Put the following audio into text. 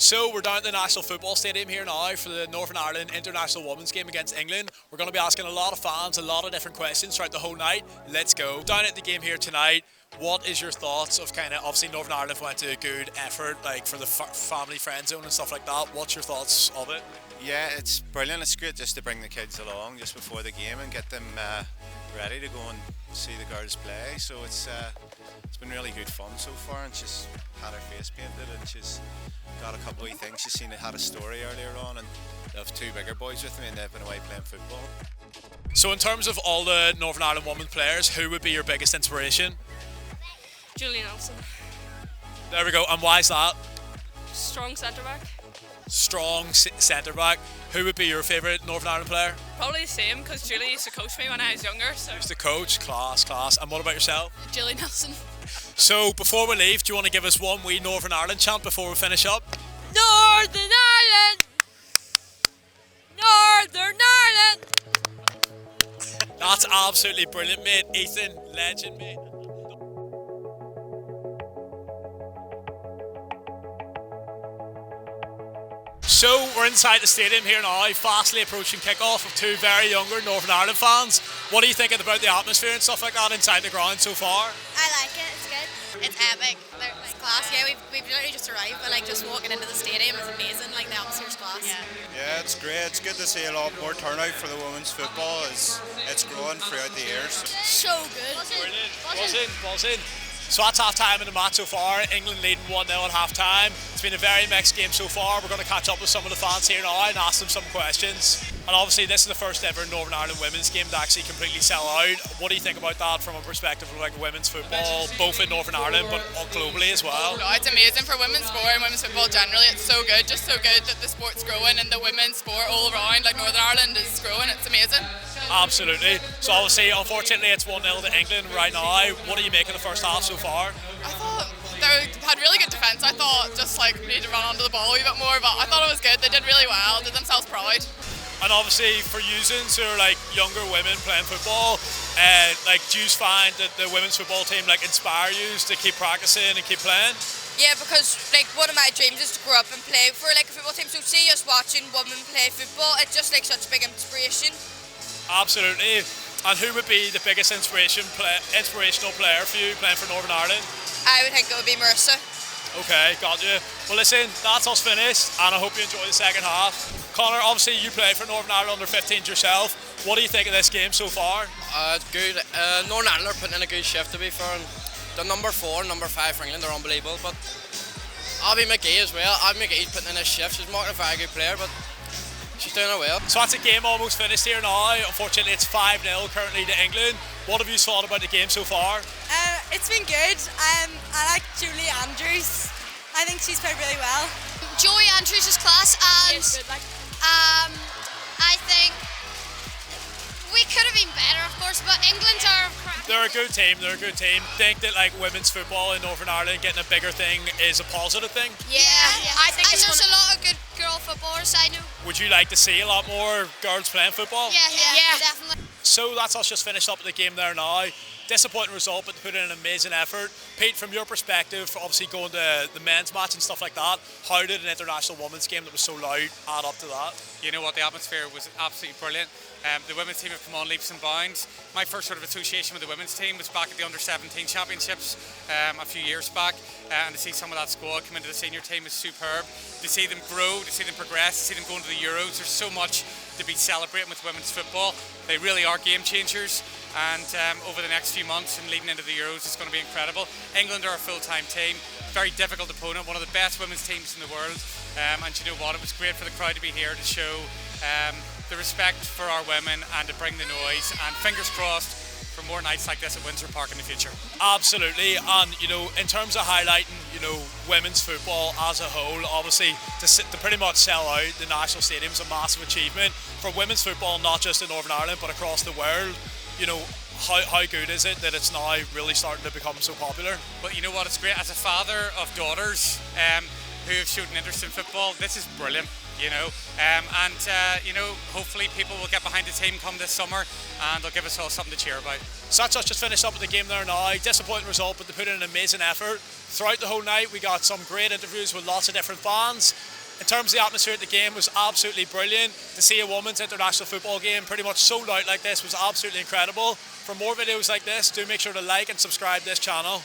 So we're down at the National Football Stadium here now for the Northern Ireland International Women's Game against England. We're going to be asking a lot of fans a lot of different questions throughout the whole night. Let's go. Down at the game here tonight, what is your thoughts of obviously Northern Ireland went to a good effort like for the family friend zone and stuff like that. What's your thoughts of it? Yeah, it's brilliant. It's great just to bring the kids along just before the game and get them ready to go and see the girls play. So it's been really good fun so far, and she's had her face painted and she's got a couple of things. She's seen it had a story earlier on, and they have two bigger boys with me and they've been away playing football. So in terms of all the Northern Ireland women players, who would be your biggest inspiration? Julie Nelson. There we go. And why is that? Strong centre back. Strong centre back. Who would be your favourite Northern Ireland player? Probably the same, because Julie used to coach me when I was younger. So. Who's the coach? Class. And what about yourself? Julie Nelson. So before we leave, do you want to give us one wee Northern Ireland chant before we finish up? Northern Ireland! Northern Ireland! That's absolutely brilliant, mate. Ethan, legend, mate. So we're inside the stadium here now, fastly approaching kick-off of two very younger Northern Ireland fans. What are you thinking about the atmosphere and stuff like that inside the ground so far? I like it, it's good. It's epic, it's class. Yeah, we've literally just arrived, but like just walking into the stadium is amazing, like the atmosphere's class. Yeah, it's great. It's good to see a lot more turnout for the women's football. It's growing throughout the years. So good. Brilliant. Buzzing. So that's half-time in the match so far, England leading 1-0 at half-time. It's been a very mixed game so far. We're going to catch up with some of the fans here now and ask them some questions. And obviously this is the first ever Northern Ireland women's game to actually completely sell out. What do you think about that from a perspective of like women's football, both in Northern Ireland but globally as well? No, it's amazing for women's sport and women's football generally. It's so good, just so good that the sport's growing and the women's sport all around, like Northern Ireland, is growing. It's amazing. Absolutely. So obviously, unfortunately, it's 1-0 to England right now. What do you make of the first half so far? I thought they had really good defence. I thought just like needed to run onto the ball a wee bit more, but I thought it was good. They did really well, did themselves proud. And obviously for users who are like younger women playing football, like do you find that the women's football team like inspire you to keep practicing and keep playing? Yeah, because like one of my dreams is to grow up and play for like a football team. So see us watching women play football, it's just like such a big inspiration. Absolutely. And who would be the biggest inspirational player for you playing for Northern Ireland? I would think it would be Marissa. Okay, got you. Well listen, that's us finished and I hope you enjoy the second half. Connor, obviously you play for Northern Ireland under 15s yourself. What do you think of this game so far? It's good. Northern Ireland are putting in a good shift to be fair. And the number 4 and number 5 for England are unbelievable. But Abby McGee as well. Abby McGee's putting in a shift. She's marked a very good player, but she's doing it well. So that's a game almost finished here now. Unfortunately it's 5-0 currently to England. What have you thought about the game so far? It's been good. I like Julie Andrews. I think she's played really well. Joey Andrews is class, and I think we could have been better, of course, but England are crap. They're a good team. Think that like women's football in Northern Ireland getting a bigger thing is a positive thing? Yeah. I think there's a lot of good girl footballers, I know. Would you like to see a lot more girls playing football? Yeah, definitely. So that's us just finished up with the game there now. Disappointing result, but put in an amazing effort. Pete, from your perspective, obviously going to the men's match and stuff like that, how did an international women's game that was so loud add up to that? You know what, the atmosphere was absolutely brilliant. The women's team have come on leaps and bounds. My first sort of association with the women's team was back at the under-17 championships a few years back, and to see some of that squad come into the senior team is superb. To see them grow, to see them progress, to see them go into the Euros, there's so much to be celebrating with women's football. They really are game changers, and over the next few months and leading into the Euros, it's going to be incredible. England are a full-time team, very difficult opponent, one of the best women's teams in the world, and you know what, it was great for the crowd to be here to show the respect for our women and to bring the noise, and fingers crossed for more nights like this at Windsor Park in the future. Absolutely, and you know, in terms of highlighting, you know, women's football as a whole, obviously to pretty much sell out the national stadium is a massive achievement for women's football, not just in Northern Ireland but across the world. You know, how good is it that it's now really starting to become so popular? But you know what, it's great as a father of daughters who have shown an interest in football. This is brilliant. You know, you know, hopefully people will get behind the team come this summer and they'll give us all something to cheer about. So that's us just finished up with the game there now. Disappointing result, but they put in an amazing effort. Throughout the whole night we got some great interviews with lots of different fans. In terms of the atmosphere at the game was absolutely brilliant. To see a women's international football game pretty much sold out like this was absolutely incredible. For more videos like this, do make sure to like and subscribe to this channel.